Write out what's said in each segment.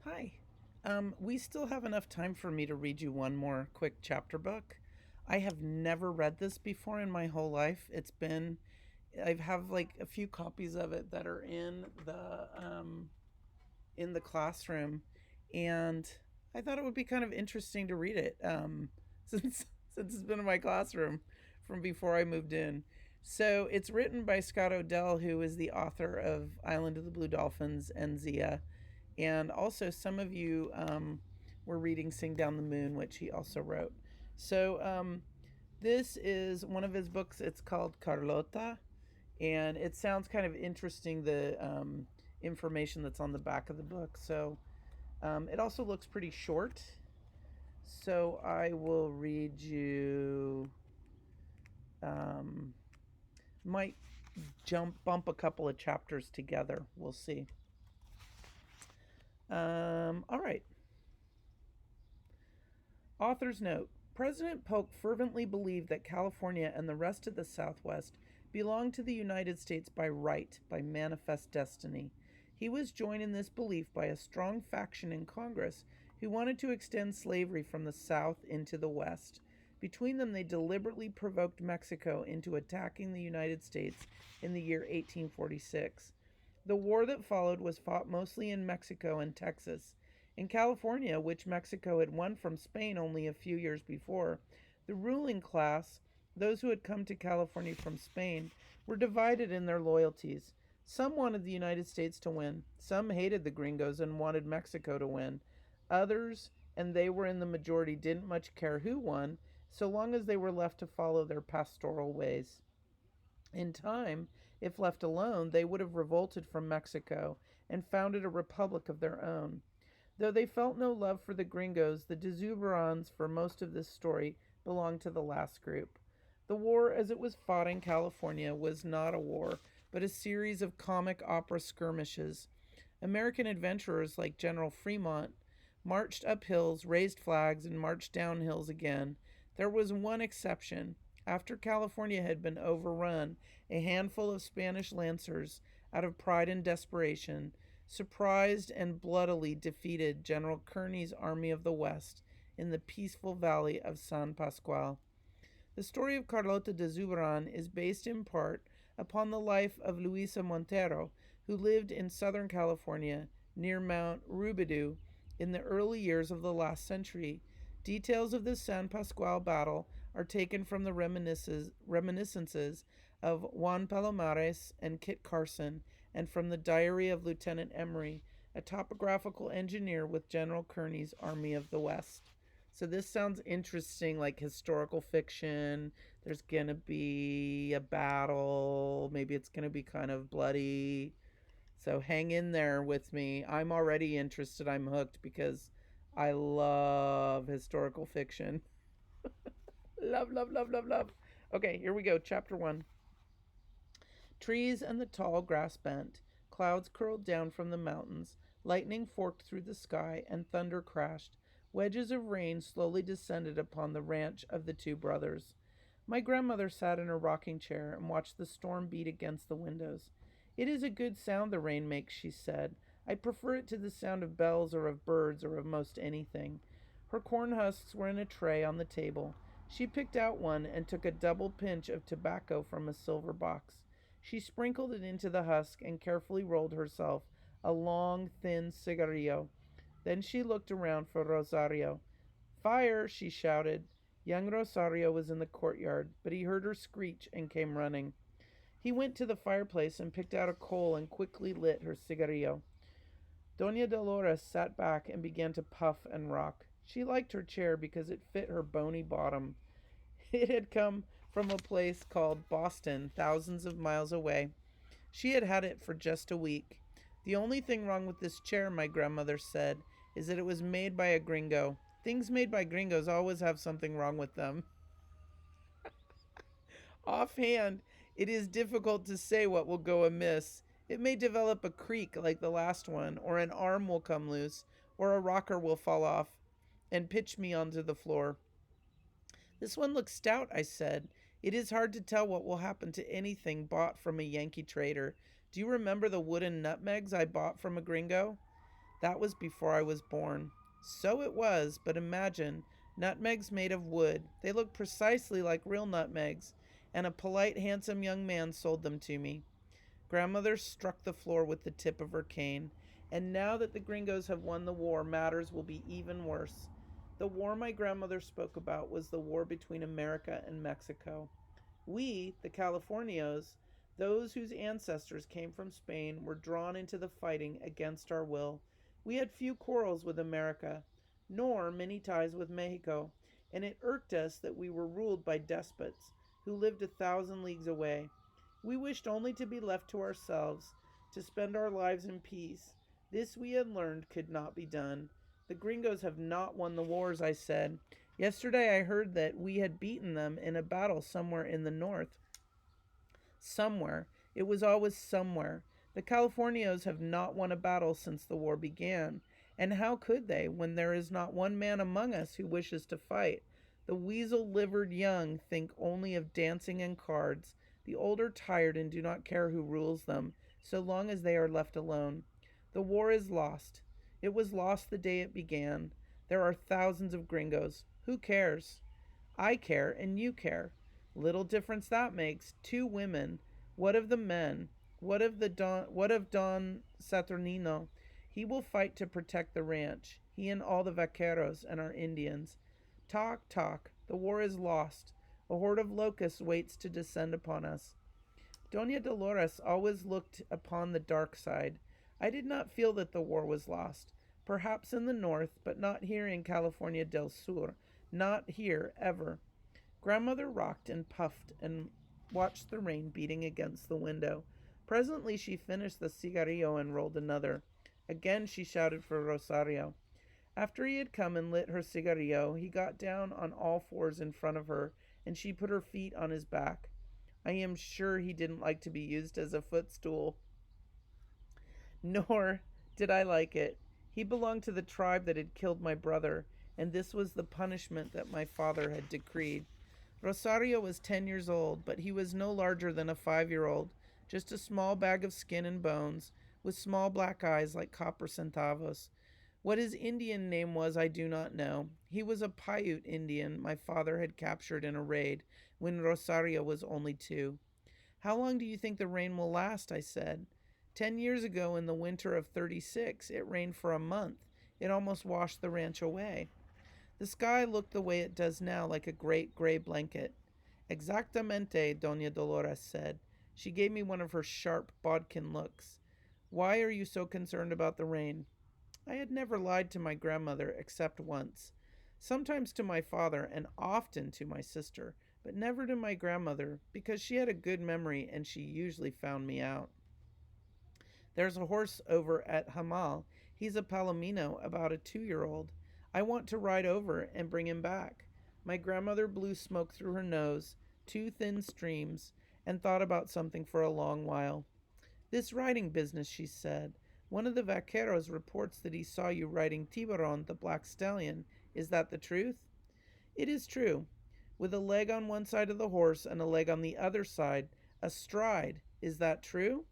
Hi. We still have enough time for me to read you one more quick chapter book. I have never read this before in my whole life. I have like a few copies of it that are in the classroom, and I thought it would be kind of interesting to read it since it's been in my classroom from before I moved in. So it's written by Scott Odell, who is the author of Island of the Blue Dolphins and Zia, and also some of you were reading Sing Down the Moon, which he also wrote. So this is one of his books. It's called Carlota, and it sounds kind of interesting, the information that's on the back of the book. So it also looks pretty short. So I will read you. Um, might bump a couple of chapters together. We'll see. All right. Author's note: President Polk fervently believed that California and the rest of the Southwest belonged to the United States by right, by manifest destiny. He was joined in this belief by a strong faction in Congress who wanted to extend slavery from the South into the West. Between them, they deliberately provoked Mexico into attacking the United States in the year 1846. The war that followed was fought mostly in Mexico and Texas. In California, which Mexico had won from Spain only a few years before, the ruling class, those who had come to California from Spain, were divided in their loyalties. Some wanted the United States to win. Some hated the gringos and wanted Mexico to win. Others, and they were in the majority, didn't much care who won, so long as they were left to follow their pastoral ways. In time, if left alone, they would have revolted from Mexico and founded a republic of their own. Though they felt no love for the gringos, the Dezuberans for most of this story belonged to the last group. The war as it was fought in California was not a war, but a series of comic opera skirmishes. American adventurers like General Fremont marched up hills, raised flags, and marched down hills again. There was one exception. After California had been overrun, a handful of Spanish lancers, out of pride and desperation, surprised and bloodily defeated General Kearny's Army of the West in the peaceful valley of San Pascual. The story of Carlota de Zuberan is based in part upon the life of Luisa Montero, who lived in Southern California near Mount Rubidoux in the early years of the last century. Details of the San Pascual battle are taken from the reminiscences of Juan Palomares and Kit Carson, and from the diary of Lieutenant Emery, a topographical engineer with General Kearny's Army of the West. So this sounds interesting, like historical fiction. There's going to be a battle. Maybe it's going to be kind of bloody. So hang in there with me. I'm already interested. I'm hooked because I love historical fiction. Love, love, love, love, love. Okay, here we go. Chapter 1. Trees and the tall grass bent. Clouds curled down from the mountains. Lightning forked through the sky, and thunder crashed. Wedges of rain slowly descended upon the ranch of the two brothers. My grandmother sat in her rocking chair and watched the storm beat against the windows. "It is a good sound the rain makes," she said. "I prefer it to the sound of bells or of birds or of most anything." Her corn husks were in a tray on the table. She picked out one and took a double pinch of tobacco from a silver box. She sprinkled it into the husk and carefully rolled herself a long, thin cigarillo. Then she looked around for Rosario. "Fire!" she shouted. Young Rosario was in the courtyard, but he heard her screech and came running. He went to the fireplace and picked out a coal and quickly lit her cigarillo. Doña Dolores sat back and began to puff and rock. She liked her chair because it fit her bony bottom. It had come from a place called Boston, thousands of miles away. She had had it for just a week. "The only thing wrong with this chair," my grandmother said, "is that it was made by a gringo. Things made by gringos always have something wrong with them." Offhand, it is difficult to say what will go amiss. It may develop a creak like the last one, or an arm will come loose, or a rocker will fall off and pitch me onto the floor. "This one looks stout," I said. "It is hard to tell what will happen to anything bought from a Yankee trader. Do you remember the wooden nutmegs I bought from a gringo?" That was before I was born. So it was, but imagine, nutmegs made of wood. They looked precisely like real nutmegs, and a polite, handsome young man sold them to me. Grandmother struck the floor with the tip of her cane. And now that the gringos have won the war, matters will be even worse. The war my grandmother spoke about was the war between America and Mexico. We, the Californios, those whose ancestors came from Spain, were drawn into the fighting against our will. We had few quarrels with America, nor many ties with Mexico, and it irked us that we were ruled by despots who lived 1,000 leagues away. We wished only to be left to ourselves, to spend our lives in peace. This we had learned could not be done. The gringos have not won the wars, I said. Yesterday I heard that we had beaten them in a battle somewhere in the north. Somewhere. It was always somewhere. The Californios have not won a battle since the war began. And how could they, when there is not one man among us who wishes to fight? The weasel-livered young think only of dancing and cards. The old are tired and do not care who rules them, so long as they are left alone. The war is lost. It was lost the day it began. There are thousands of gringos. Who cares? I care, and you care. Little difference that makes. 2 women. What of the men? What of Don Saturnino? He will fight to protect the ranch. He and all the vaqueros and our Indians. Talk, talk. The war is lost. A horde of locusts waits to descend upon us. Doña Dolores always looked upon the dark side. I did not feel that the war was lost. Perhaps in the north, but not here in California del Sur. Not here, ever. Grandmother rocked and puffed and watched the rain beating against the window. Presently she finished the cigarrillo and rolled another. Again she shouted for Rosario. After he had come and lit her cigarrillo, he got down on all fours in front of her, and she put her feet on his back. I am sure he didn't like to be used as a footstool. Nor did I like it. He belonged to the tribe that had killed my brother, and this was the punishment that my father had decreed. Rosario was 10 years old, but he was no larger than a 5-year-old, just a small bag of skin and bones, with small black eyes like copper centavos. What his Indian name was I do not know. He was a Paiute Indian my father had captured in a raid when Rosario was only 2. How long do you think the rain will last? I said. 10 years ago in the winter of 36, it rained for a month. It almost washed the ranch away. The sky looked the way it does now, like a great gray blanket. Exactamente, Doña Dolores said. She gave me one of her sharp bodkin looks. Why are you so concerned about the rain? I had never lied to my grandmother except once. Sometimes to my father and often to my sister, but never to my grandmother because she had a good memory and she usually found me out. There's a horse over at Hamal. He's a palomino, about a 2-year-old. I want to ride over and bring him back. My grandmother blew smoke through her nose, 2 thin streams, and thought about something for a long while. This riding business, she said. One of the vaqueros reports that he saw you riding Tiburon, the black stallion. Is that the truth? It is true. With a leg on one side of the horse and a leg on the other side, astride. Is that true?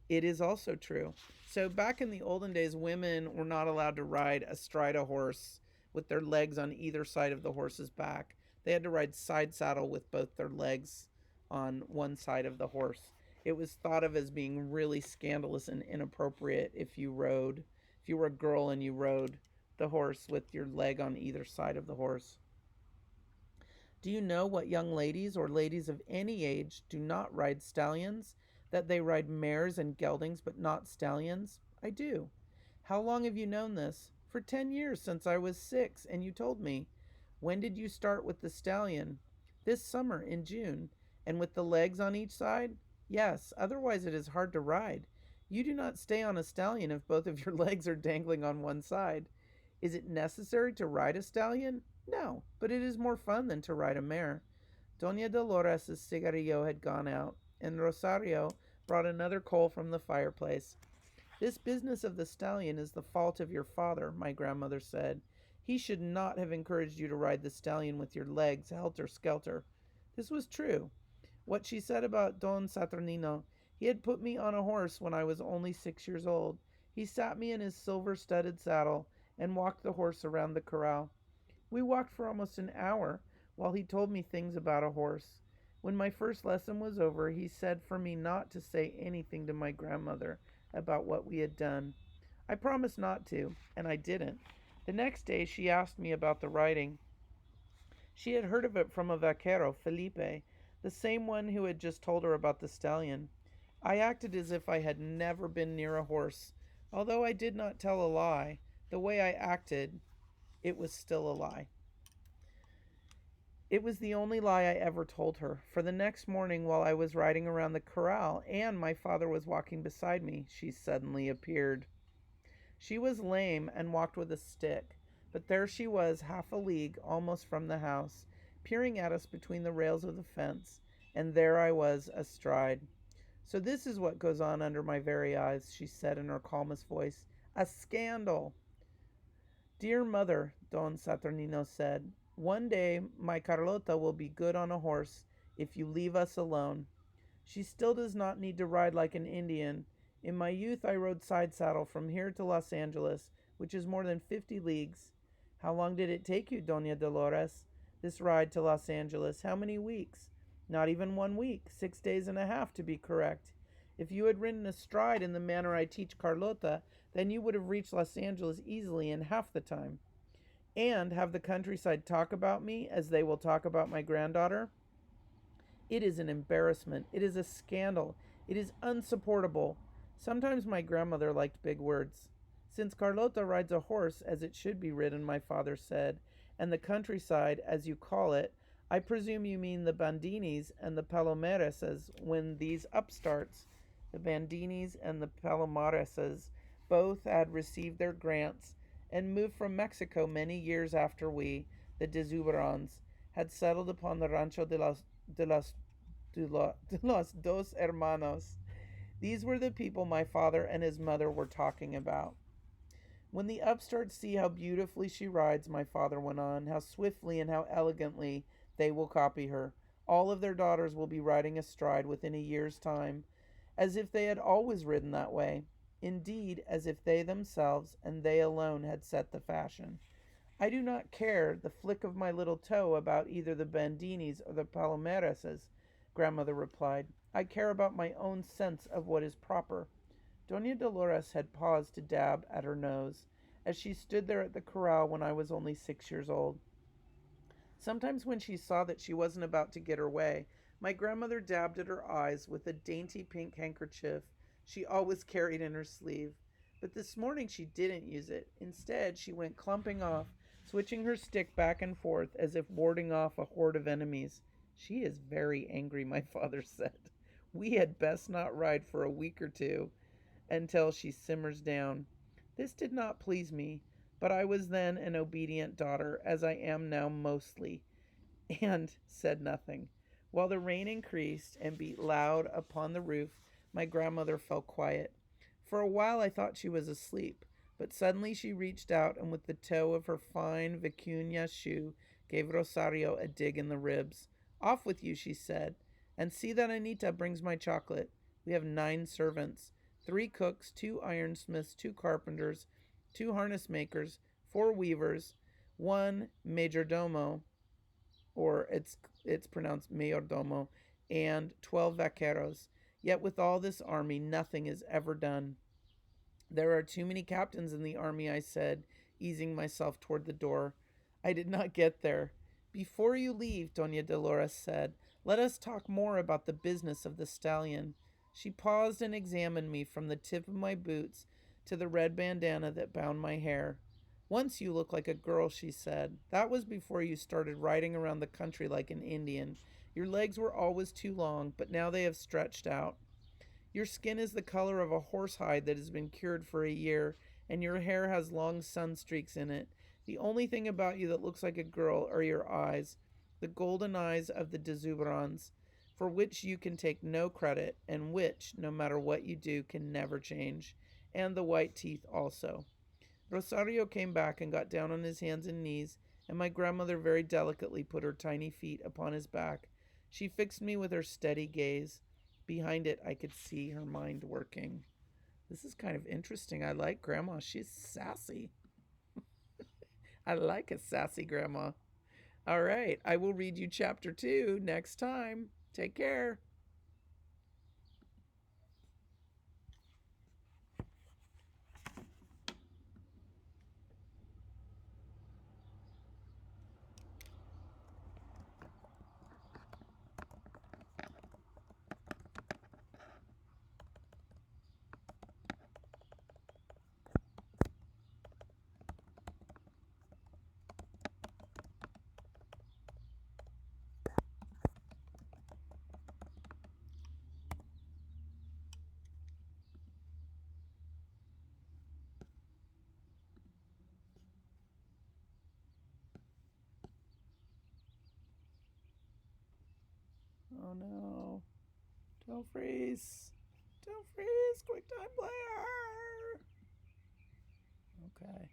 It is also true. So back in the olden days, women were not allowed to ride astride a horse with their legs on either side of the horse's back. They had to ride side saddle with both their legs on one side of the horse. It was thought of as being really scandalous and inappropriate if you were a girl and you rode the horse with your leg on either side of the horse. Do you know what young ladies or ladies of any age do not ride stallions? That they ride mares and geldings but not stallions? I do. How long have you known this? For 10 years, since I was 6, and you told me. When did you start with the stallion? This summer, in June. And with the legs on each side? Yes, otherwise it is hard to ride. You do not stay on a stallion if both of your legs are dangling on one side. Is it necessary to ride a stallion? No, but it is more fun than to ride a mare. Doña Dolores' cigarillo had gone out, and Rosario brought another coal from the fireplace. This business of the stallion is the fault of your father, my grandmother said. He should not have encouraged you to ride the stallion with your legs helter-skelter. This was true. What she said about Don Saturnino, he had put me on a horse when I was only 6 years old. He sat me in his silver-studded saddle and walked the horse around the corral. We walked for almost an hour while he told me things about a horse. When my first lesson was over, he said for me not to say anything to my grandmother about what we had done. I promised not to, and I didn't. The next day she asked me about the riding. She had heard of it from a vaquero, Felipe, the same one who had just told her about the stallion. I acted as if I had never been near a horse. Although I did not tell a lie, the way I acted, it was still a lie. It was the only lie I ever told her, for the next morning while I was riding around the corral and my father was walking beside me, she suddenly appeared. She was lame and walked with a stick, but there she was, half a league almost from the house, peering at us between the rails of the fence, and there I was astride. So this is what goes on under my very eyes, she said in her calmest voice. A scandal! Dear mother, Don Saturnino said, one day my Carlota will be good on a horse if you leave us alone. She still does not need to ride like an Indian. In my youth I rode side saddle from here to Los Angeles, which is more than 50 leagues. How long did it take you, Doña Dolores, this ride to Los Angeles? How many weeks? Not even 1 week, 6 days and a half to be correct. If you had ridden astride in the manner I teach Carlota, then you would have reached Los Angeles easily in half the time. And have the countryside talk about me as they will talk about my granddaughter? It is an embarrassment. It is a scandal. It is unsupportable. Sometimes my grandmother liked big words. Since Carlota rides a horse as it should be ridden, my father said, and the countryside, as you call it, I presume you mean the Bandinis and the Palomareses, when these upstarts, the Bandinis and the Palomareses, both had received their grants and moved from Mexico many years after we, the Dezuberans, had settled upon the Rancho de los Dos Hermanos. These were the people my father and his mother were talking about. When the upstarts see how beautifully she rides, my father went on, how swiftly and how elegantly, they will copy her. All of their daughters will be riding astride within a year's time, as if they had always ridden that way. Indeed, as if they themselves, and they alone, had set the fashion. I do not care the flick of my little toe about either the Bandinis or the Palomareses, grandmother replied. I care about my own sense of what is proper. Doña Dolores had paused to dab at her nose, as she stood there at the corral when I was only 6 years old. Sometimes when she saw that she wasn't about to get her way, my grandmother dabbed at her eyes with a dainty pink handkerchief she always carried in her sleeve. But this morning she didn't use it. Instead, she went clumping off, switching her stick back and forth as if warding off a horde of enemies. She is very angry, my father said. We had best not ride for a week or two until she simmers down. This did not please me, but I was then an obedient daughter, as I am now mostly, and said nothing. While the rain increased and beat loud upon the roof, my grandmother fell quiet. For a while I thought she was asleep, but suddenly she reached out and with the toe of her fine vicuña shoe gave Rosario a dig in the ribs. Off with you, she said, and see that Anita brings my chocolate. We have 9 servants, 3 cooks, 2 ironsmiths, 2 carpenters, 2 harness makers, 4 weavers, 1 majordomo, or it's pronounced mayordomo, and 12 vaqueros. Yet with all this army, nothing is ever done. There are too many captains in the army, I said, easing myself toward the door. I did not get there. Before you leave, Doña Dolores said, let us talk more about the business of the stallion. She paused and examined me from the tip of my boots to the red bandana that bound my hair. Once you looked like a girl, she said. That was before you started riding around the country like an Indian. Your legs were always too long, but now they have stretched out. Your skin is the color of a horsehide that has been cured for a year, and your hair has long sun streaks in it. The only thing about you that looks like a girl are your eyes, the golden eyes of the Dezuberans, for which you can take no credit, and which, no matter what you do, can never change, and the white teeth also. Rosario came back and got down on his hands and knees, and my grandmother very delicately put her tiny feet upon his back. She fixed me with her steady gaze. Behind it, I could see her mind working. This is kind of interesting. I like Grandma. She's sassy. I like a sassy grandma. All right. I will read you chapter 2 next time. Take care. Oh no. Don't freeze. Don't freeze. Quick time player. Okay.